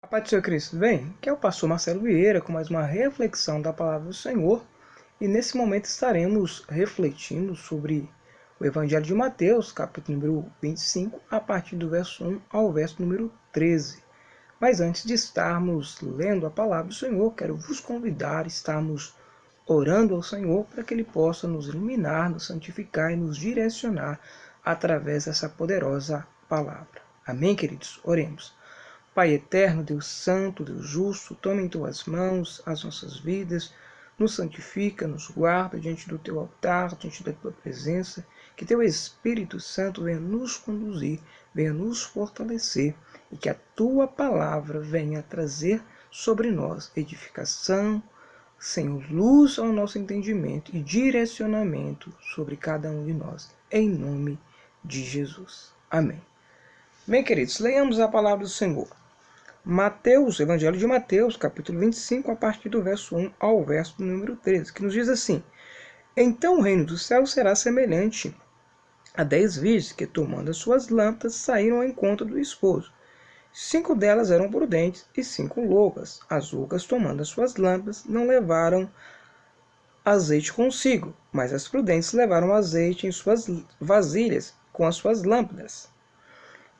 A paz do Senhor Cristo, bem, que é o pastor Marcelo Vieira com mais uma reflexão da palavra do Senhor, e nesse momento estaremos refletindo sobre o Evangelho de Mateus, capítulo número 25, a partir do verso 1 ao verso número 13. Mas antes de estarmos lendo a palavra do Senhor, quero vos convidar a estarmos orando ao Senhor para que Ele possa nos iluminar, nos santificar e nos direcionar através dessa poderosa palavra. Amém, queridos? Oremos. Pai eterno, Deus santo, Deus justo, toma em tuas mãos as nossas vidas, nos santifica, nos guarda diante do teu altar, diante da tua presença, que teu Espírito Santo venha nos conduzir, venha nos fortalecer e que a tua palavra venha trazer sobre nós edificação, Senhor, luz ao nosso entendimento e direcionamento sobre cada um de nós, em nome de Jesus. Amém. Bem, queridos, leiamos a palavra do Senhor. Mateus, Evangelho de Mateus, capítulo 25, a partir do verso 1 ao verso número 13, que nos diz assim: Então o reino do céu será semelhante a 10 virgens que, tomando as suas lâmpadas, saíram ao encontro do esposo. 5 delas eram prudentes e 5 loucas. As loucas, tomando as suas lâmpadas, não levaram azeite consigo, mas as prudentes levaram azeite em suas vasilhas com as suas lâmpadas.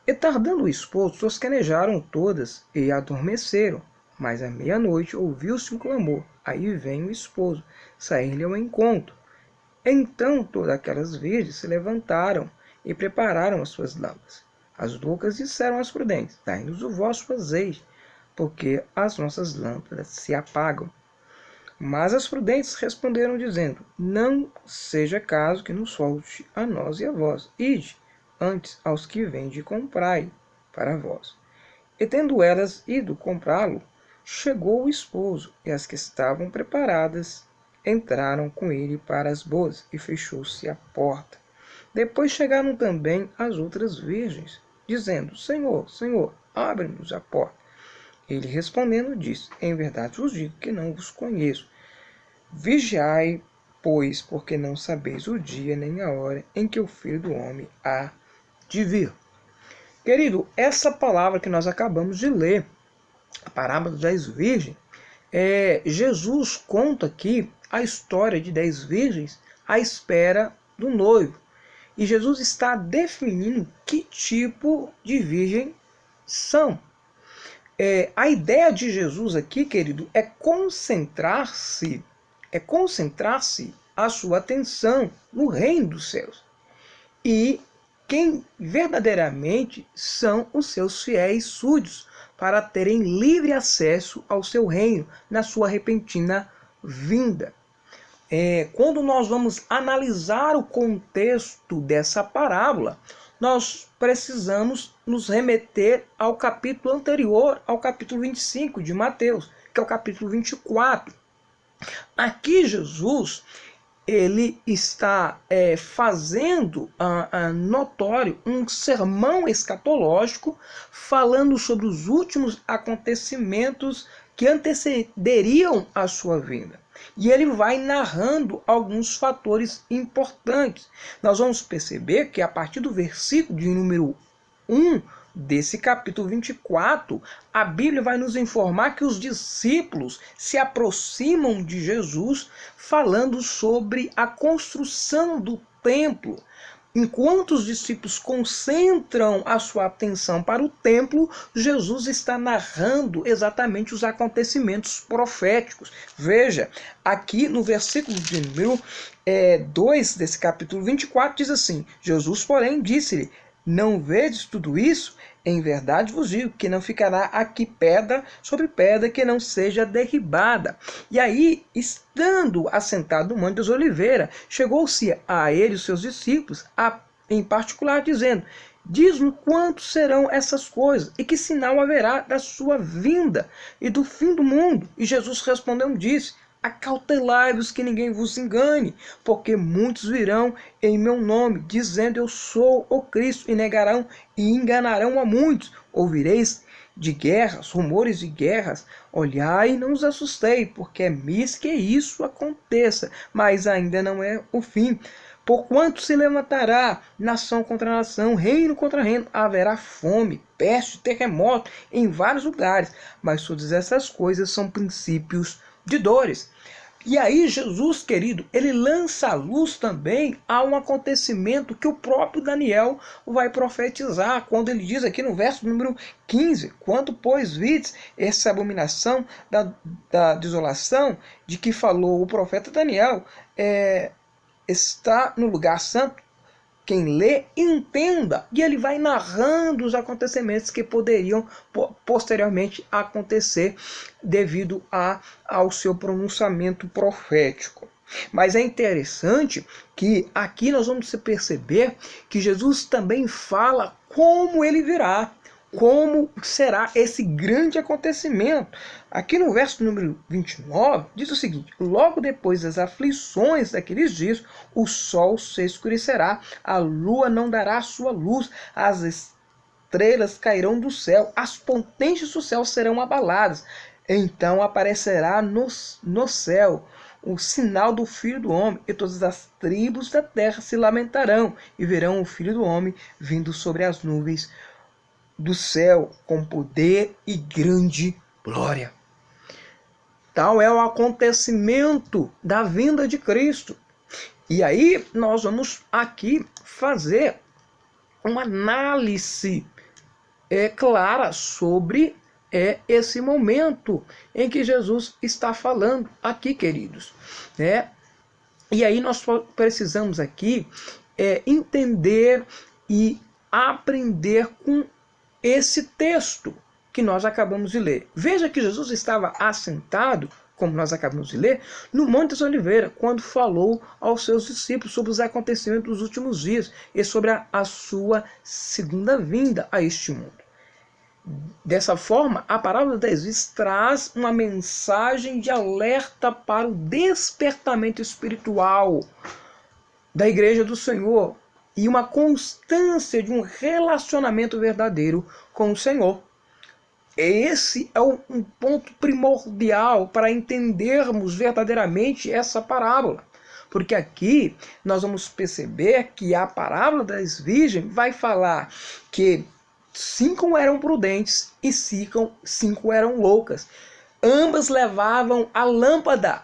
E tardando o esposo, tosquenejaram todas e adormeceram. Mas à meia-noite ouviu-se um clamor. Aí vem o esposo, sair-lhe ao encontro. Então todas aquelas virgens se levantaram e prepararam as suas lâmpadas. As loucas disseram às prudentes: Dai-nos o vosso azeite, porque as nossas lâmpadas se apagam. Mas as prudentes responderam, dizendo: Não seja caso que nos falte a nós e a vós. Ide antes aos que vendem, comprai para vós. E tendo elas ido comprá-lo, chegou o esposo, e as que estavam preparadas entraram com ele para as bodas, e fechou-se a porta. Depois chegaram também as outras virgens, dizendo: Senhor, Senhor, abre-nos a porta. Ele respondendo disse: Em verdade vos digo que não vos conheço. Vigiai, pois, porque não sabeis o dia nem a hora em que o Filho do Homem há de vir. Querido, essa palavra que nós acabamos de ler, a parábola das 10 virgens, Jesus conta aqui a história de 10 virgens à espera do noivo. E Jesus está definindo que tipo de virgem são. A ideia de Jesus aqui, querido, é concentrar-se a sua atenção no reino dos céus. E quem verdadeiramente são os seus fiéis súditos, para terem livre acesso ao seu reino na sua repentina vinda. Quando nós vamos analisar o contexto dessa parábola, nós precisamos nos remeter ao capítulo anterior, ao capítulo 25 de Mateus, que é o capítulo 24. Aqui Jesus ele está fazendo notório um sermão escatológico falando sobre os últimos acontecimentos que antecederiam a sua vinda. E ele vai narrando alguns fatores importantes. Nós vamos perceber que a partir do versículo de número 1 desse capítulo 24, a Bíblia vai nos informar que os discípulos se aproximam de Jesus falando sobre a construção do templo. Enquanto os discípulos concentram a sua atenção para o templo, Jesus está narrando exatamente os acontecimentos proféticos. Veja, aqui no versículo de número 2 desse capítulo 24, diz assim: Jesus, porém, disse-lhe: Não vedes tudo isso? Em verdade vos digo que não ficará aqui pedra sobre pedra que não seja derribada. E aí, estando assentado no Monte das Oliveiras, chegou-se a ele os seus discípulos, em particular, dizendo: Diz-me quanto serão essas coisas, e que sinal haverá da sua vinda e do fim do mundo. E Jesus respondeu e disse: Acautelai-vos que ninguém vos engane, porque muitos virão em meu nome, dizendo eu sou o Cristo, e negarão e enganarão a muitos. Ouvireis de guerras, rumores de guerras. Olhai e não os assustei, porque é miss que isso aconteça, mas ainda não é o fim. Porquanto se levantará nação contra nação, reino contra reino, haverá fome, peste, terremoto em vários lugares. Mas todas essas coisas são princípios de dores. E aí Jesus, querido, ele lança a luz também a um acontecimento que o próprio Daniel vai profetizar, quando ele diz aqui no verso número 15, quando, pois, vides essa abominação da desolação de que falou o profeta Daniel, está no lugar santo, quem lê, entenda. E ele vai narrando os acontecimentos que poderiam posteriormente acontecer devido ao seu pronunciamento profético. Mas é interessante que aqui nós vamos perceber que Jesus também fala como ele virá, como será esse grande acontecimento. Aqui no verso número 29, diz o seguinte: logo depois das aflições daqueles dias, o sol se escurecerá, a lua não dará sua luz, as estrelas cairão do céu, as potentes do céu serão abaladas. Então aparecerá no céu o sinal do Filho do Homem, e todas as tribos da terra se lamentarão, e verão o Filho do Homem vindo sobre as nuvens do céu com poder e grande glória. Tal é o acontecimento da vinda de Cristo. E aí nós vamos aqui fazer uma análise clara sobre esse momento em que Jesus está falando aqui, queridos. E aí nós precisamos aqui entender e aprender com esse texto que nós acabamos de ler. Veja que Jesus estava assentado, como nós acabamos de ler, no Monte das Oliveiras, quando falou aos seus discípulos sobre os acontecimentos dos últimos dias e sobre a sua segunda vinda a este mundo. Dessa forma, a parábola das virgens traz uma mensagem de alerta para o despertamento espiritual da Igreja do Senhor e uma constância de um relacionamento verdadeiro com o Senhor. Esse é um ponto primordial para entendermos verdadeiramente essa parábola. Porque aqui nós vamos perceber que a parábola das virgens vai falar que 5 eram prudentes e 5 eram loucas. Ambos levavam a lâmpada,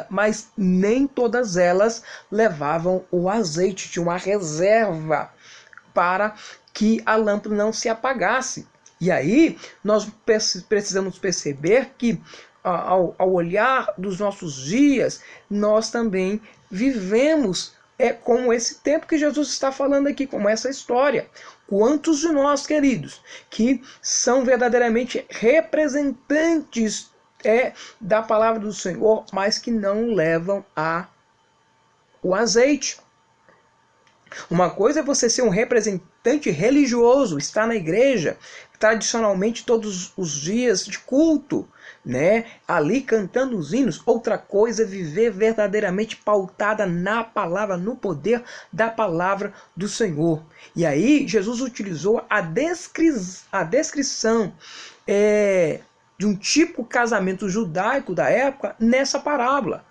mas nem todas elas levavam o azeite. Tinha uma reserva para que a lâmpada não se apagasse. E aí nós precisamos perceber que ao olhar dos nossos dias, nós também vivemos como esse tempo que Jesus está falando aqui, como essa história. Quantos de nós, queridos, que são verdadeiramente representantes da palavra do Senhor, mas que não levam o azeite? Uma coisa é você ser um representante religioso, estar na igreja, tradicionalmente todos os dias de culto, ali cantando os hinos. Outra coisa é viver verdadeiramente pautada na palavra, no poder da palavra do Senhor. E aí Jesus utilizou a descrição de um tipo casamento judaico da época nessa parábola.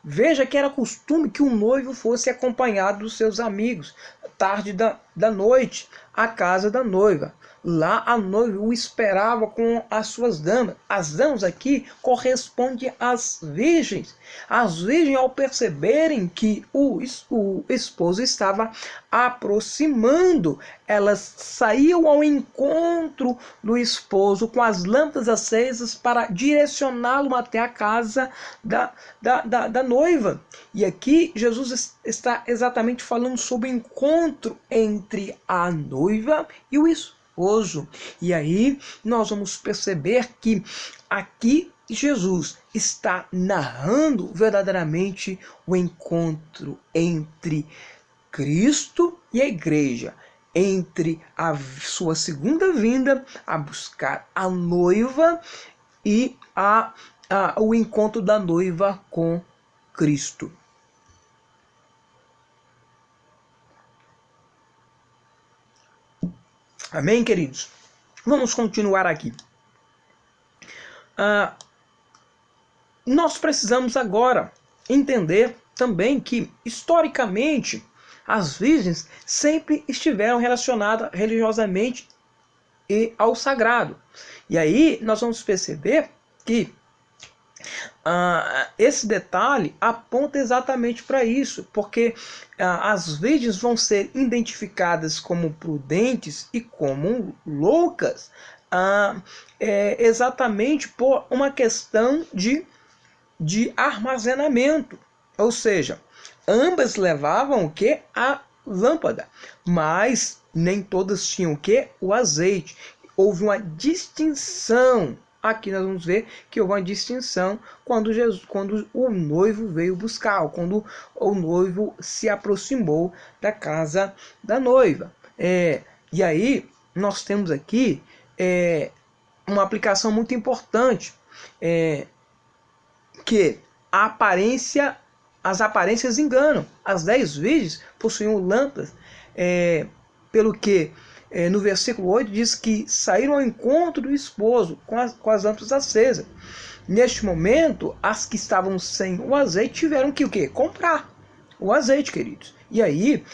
Veja que era costume que o noivo fosse acompanhado dos seus amigos, tarde da noite, à casa da noiva. Lá a noiva o esperava com as suas damas. As damas aqui correspondem às virgens. As virgens, ao perceberem que o esposo estava aproximando, elas saíam ao encontro do esposo com as lâmpadas acesas para direcioná-lo até a casa da noiva. E aqui Jesus está exatamente falando sobre o encontro entre a noiva e o esposo. E aí nós vamos perceber que aqui Jesus está narrando verdadeiramente o encontro entre Cristo e a igreja, entre a sua segunda vinda a buscar a noiva e o encontro da noiva com Cristo. Amém, queridos? Vamos continuar aqui. Nós precisamos agora entender também que, historicamente, as virgens sempre estiveram relacionadas religiosamente e ao sagrado. E aí nós vamos perceber que esse detalhe aponta exatamente para isso, porque as virgens vão ser identificadas como prudentes e como loucas exatamente por uma questão de armazenamento. Ou seja, ambas levavam o que? A lâmpada, mas nem todas tinham o que? O azeite. Houve uma distinção. Aqui nós vamos ver que houve uma distinção quando o noivo veio buscar, ou quando o noivo se aproximou da casa da noiva. E aí nós temos aqui uma aplicação muito importante, que as aparências enganam. As 10 virgens possuíam lâmpadas, pelo que no versículo 8 diz que saíram ao encontro do esposo com as lâmpadas acesas. Neste momento, as que estavam sem o azeite tiveram que o quê? Comprar o azeite, queridos. E aí,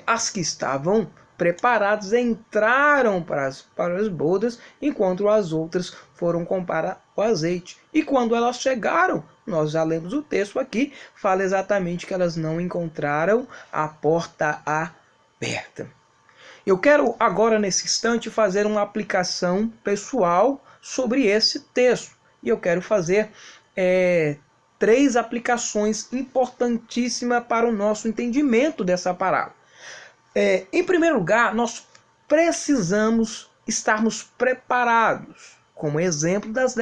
as que estavam preparadas entraram para as bodas, enquanto as outras foram comprar o azeite. E quando elas chegaram, nós já lemos o texto aqui, fala exatamente que elas não encontraram a porta aberta. Eu quero agora, nesse instante, fazer uma aplicação pessoal sobre esse texto. E eu quero fazer 3 aplicações importantíssimas para o nosso entendimento dessa parábola. Em primeiro lugar, nós precisamos estarmos preparados, como exemplo das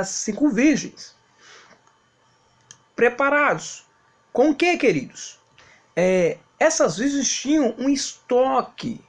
5 virgens. Preparados. Com o que, queridos? Essas virgens tinham um estoque,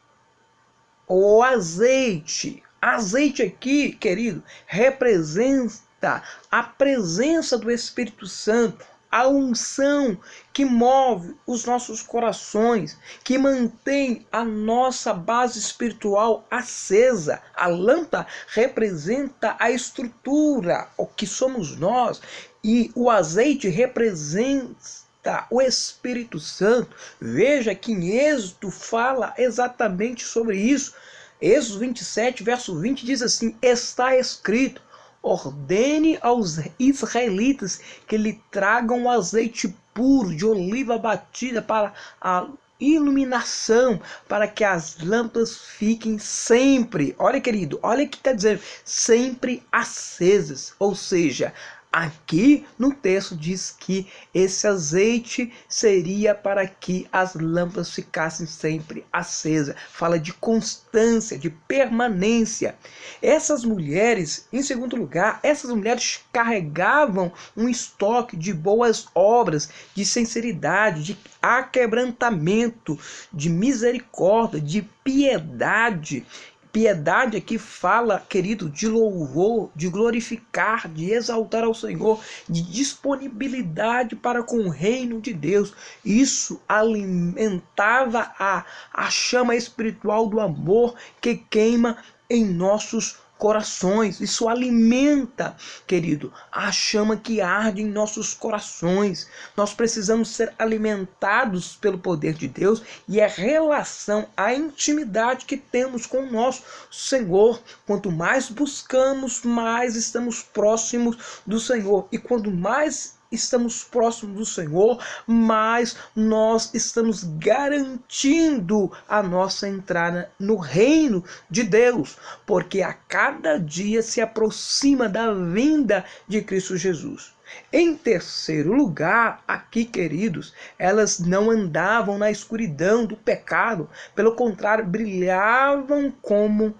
ou azeite. Azeite aqui, querido, representa a presença do Espírito Santo, a unção que move os nossos corações, que mantém a nossa base espiritual acesa. A lâmpada representa a estrutura, o que somos nós, e o azeite representa o Espírito Santo. Veja que em Êxodo fala exatamente sobre isso. Êxodo 27, verso 20 diz assim: está escrito, ordene aos israelitas que lhe tragam o azeite puro de oliva batida para a iluminação, para que as lâmpadas fiquem sempre, olha querido, olha o que está dizendo, sempre acesas. Ou seja, aqui no texto diz que esse azeite seria para que as lâmpadas ficassem sempre acesas. Fala de constância, de permanência. Essas mulheres, em segundo lugar, essas mulheres carregavam um estoque de boas obras, de sinceridade, de aquebrantamento, de misericórdia, de piedade. Piedade aqui fala, querido, de louvor, de glorificar, de exaltar ao Senhor, de disponibilidade para com o reino de Deus. Isso alimentava a chama espiritual do amor que queima em nossos corações. Isso alimenta, querido, a chama que arde em nossos corações. Nós precisamos ser alimentados pelo poder de Deus, e a relação, a intimidade que temos com o nosso Senhor. Quanto mais buscamos, mais estamos próximos do Senhor. E quanto mais estamos próximos do Senhor, mas nós estamos garantindo a nossa entrada no reino de Deus, porque a cada dia se aproxima da vinda de Cristo Jesus. Em terceiro lugar, aqui, queridos, elas não andavam na escuridão do pecado, pelo contrário, brilhavam como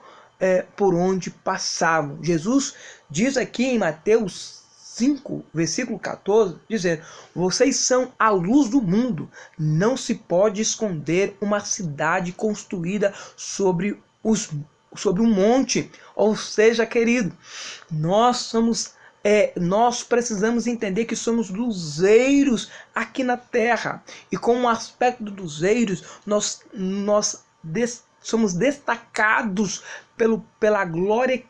por onde passavam. Jesus diz aqui em Mateus 5, versículo 14, dizendo: vocês são a luz do mundo. Não se pode esconder uma cidade construída sobre um monte. Ou seja, querido, nós precisamos entender que somos luzeiros aqui na terra. E com o aspecto dos luzeiros, nós somos destacados pela glória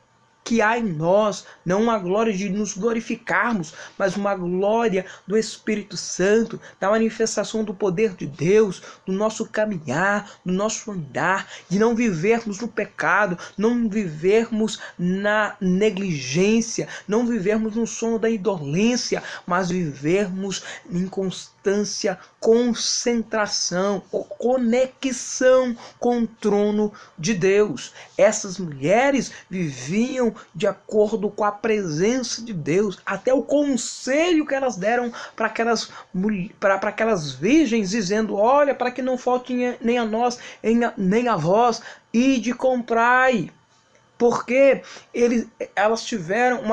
que há em nós, não uma glória de nos glorificarmos, mas uma glória do Espírito Santo, da manifestação do poder de Deus, do nosso caminhar, do nosso andar, de não vivermos no pecado, não vivermos na negligência, não vivermos no sono da indolência, mas vivermos em constância, concentração, conexão com o trono de Deus. Essas mulheres viviam de acordo com a presença de Deus, até o conselho que elas deram para aquelas virgens, dizendo: olha, para que não falte nem a nós, nem a vós, ide comprai. Porque elas tiveram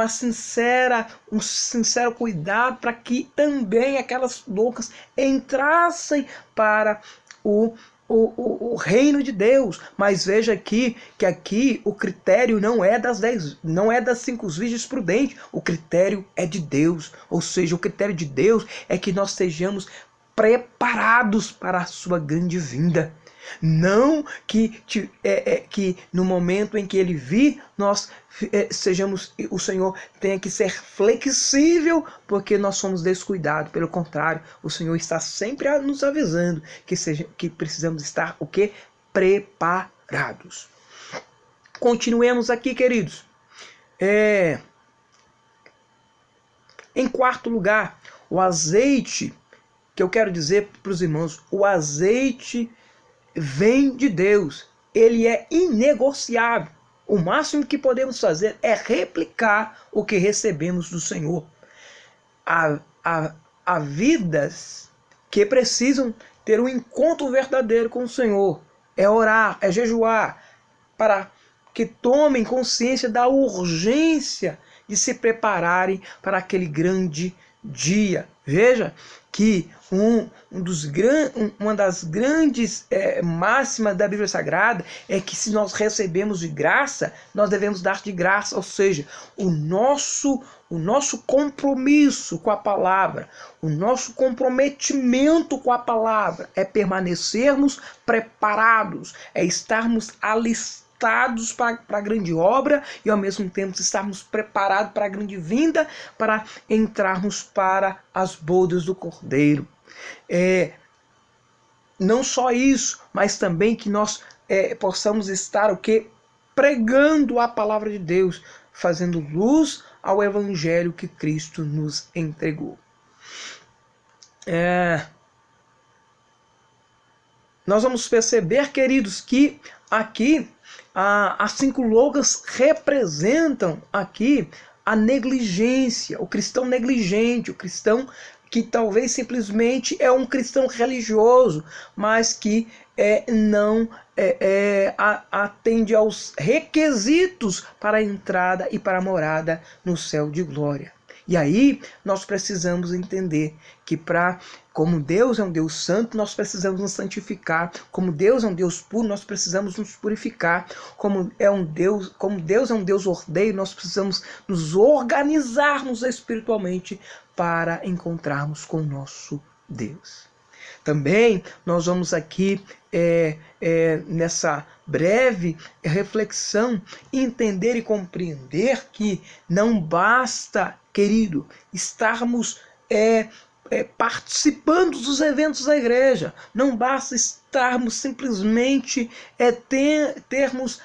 um sincero cuidado para que também aquelas loucas entrassem para o reino de Deus. Mas veja aqui que aqui o critério não é das 5 virgens prudentes, o critério é de Deus. Ou seja, o critério de Deus é que nós sejamos preparados para a sua grande vinda. Não que no momento em que ele vir, nós o Senhor tenha que ser flexível porque nós somos descuidados. Pelo contrário, o Senhor está sempre nos avisando que precisamos estar o quê? Preparados. Continuemos aqui, queridos. Em quarto lugar, o azeite, que eu quero dizer para os irmãos, o azeite vem de Deus, ele é inegociável. O máximo que podemos fazer é replicar o que recebemos do Senhor. Há vidas que precisam ter um encontro verdadeiro com o Senhor. É orar, é jejuar, para que tomem consciência da urgência de se prepararem para aquele grande dia. Veja que uma das grandes máximas da Bíblia Sagrada é que se nós recebemos de graça, nós devemos dar de graça. Ou seja, o nosso compromisso com a palavra, o nosso comprometimento com a palavra é permanecermos preparados, é estarmos alistados para a grande obra e ao mesmo tempo estarmos preparados para a grande vinda, para entrarmos para as bodas do Cordeiro. Não só isso, mas também que nós possamos estar pregando a palavra de Deus, fazendo luz ao evangelho que Cristo nos entregou. Nós vamos perceber, queridos, que aqui as 5 loucas representam aqui a negligência, o cristão negligente, o cristão que talvez simplesmente é um cristão religioso, mas que não atende aos requisitos para a entrada e para a morada no céu de glória. E aí nós precisamos entender que como Deus é um Deus santo, nós precisamos nos santificar. Como Deus é um Deus puro, nós precisamos nos purificar. Como Deus é um Deus ordeiro, nós precisamos nos organizarmos espiritualmente para encontrarmos com o nosso Deus. Também nós vamos aqui, nessa breve reflexão, entender e compreender que não basta, querido, estarmos participando dos eventos da igreja. Não basta estarmos simplesmente termos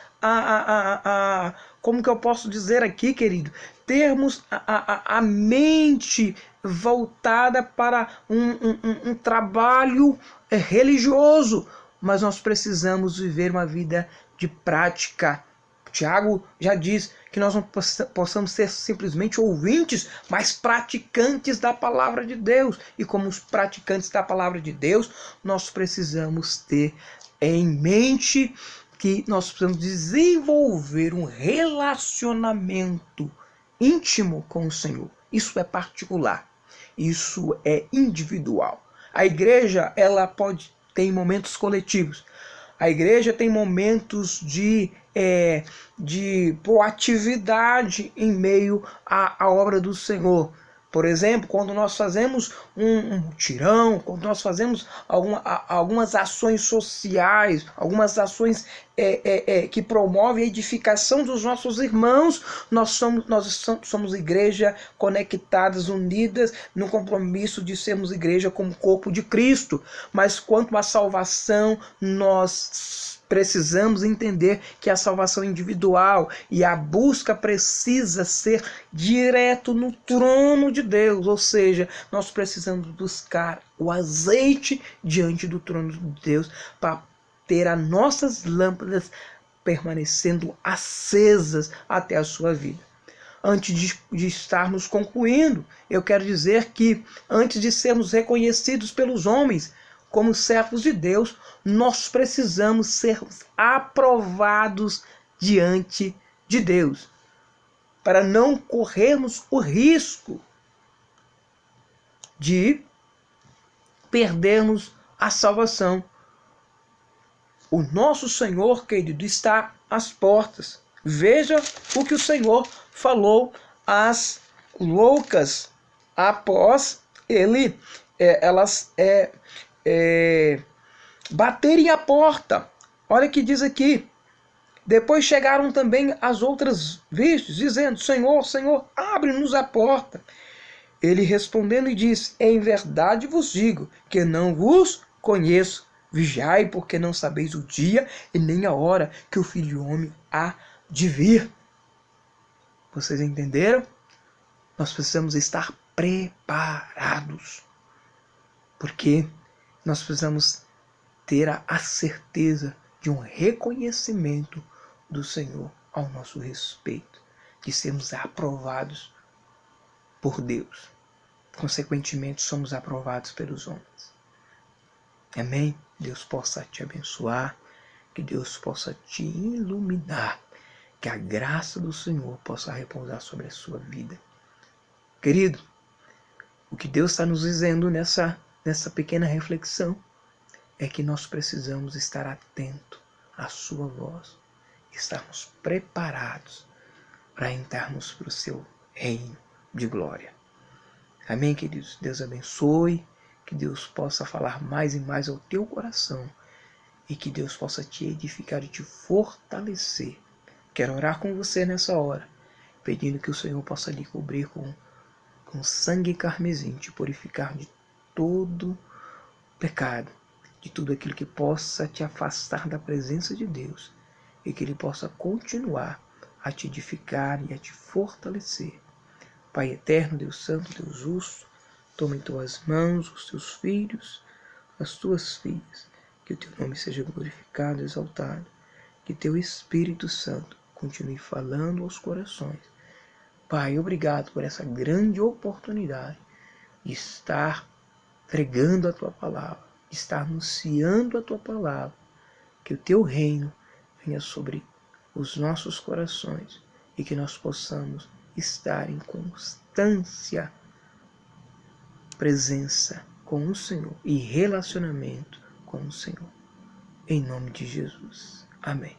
como que eu posso dizer aqui, querido? Termos a mente voltada para um trabalho religioso, mas nós precisamos viver uma vida de prática. Tiago já diz que nós não possamos ser simplesmente ouvintes, mas praticantes da palavra de Deus. E como os praticantes da palavra de Deus, nós precisamos ter em mente que nós precisamos desenvolver um relacionamento íntimo com o Senhor. Isso é particular, isso é individual. A igreja, ela pode ter momentos coletivos. A igreja tem momentos de proatividade em meio à obra do Senhor. Por exemplo, quando nós fazemos um mutirão, quando nós fazemos algumas ações sociais, algumas ações que promovem a edificação dos nossos irmãos, nós somos igreja conectadas, unidas, no compromisso de sermos igreja como corpo de Cristo. Mas quanto à salvação, nós precisamos entender que a salvação individual e a busca precisa ser direto no trono de Deus, ou seja, nós precisamos buscar o azeite diante do trono de Deus para ter as nossas lâmpadas permanecendo acesas até a sua vida. Antes de estarmos concluindo, eu quero dizer que antes de sermos reconhecidos pelos homens como servos de Deus, nós precisamos ser aprovados diante de Deus, para não corrermos o risco de perdermos a salvação. O nosso Senhor, querido, está às portas. Veja o que o Senhor falou às loucas após elas baterem a porta. Olha o que diz aqui. Depois chegaram também as outras virgens, dizendo: Senhor, Senhor, abre-nos a porta. Ele respondendo e disse: em verdade vos digo que não vos conheço. Vigiai, porque não sabeis o dia e nem a hora que o Filho do Homem há de vir. Vocês entenderam? Nós precisamos estar preparados, porque nós precisamos ter a certeza de um reconhecimento do Senhor ao nosso respeito, de sermos aprovados por Deus. Consequentemente, somos aprovados pelos homens. Amém? Deus possa te abençoar, que Deus possa te iluminar, que a graça do Senhor possa repousar sobre a sua vida. Querido, o que Deus está nos dizendo nessa pequena reflexão é que nós precisamos estar atentos à sua voz, estarmos preparados para entrarmos para o seu reino de glória. Amém, queridos? Deus abençoe, que Deus possa falar mais e mais ao teu coração e que Deus possa te edificar e te fortalecer. Quero orar com você nessa hora, pedindo que o Senhor possa lhe cobrir com sangue carmesim, te purificar de todo pecado, de tudo aquilo que possa te afastar da presença de Deus e que Ele possa continuar a te edificar e a te fortalecer. Pai eterno, Deus santo, Deus justo, toma em tuas mãos os teus filhos, as tuas filhas, que o teu nome seja glorificado, exaltado, que teu Espírito Santo continue falando aos corações. Pai, obrigado por essa grande oportunidade de estar pregando a tua palavra, de estar anunciando a tua palavra, que o teu reino venha sobre os nossos corações e que nós possamos estar em constância, presença com o Senhor e relacionamento com o Senhor. Em nome de Jesus. Amém.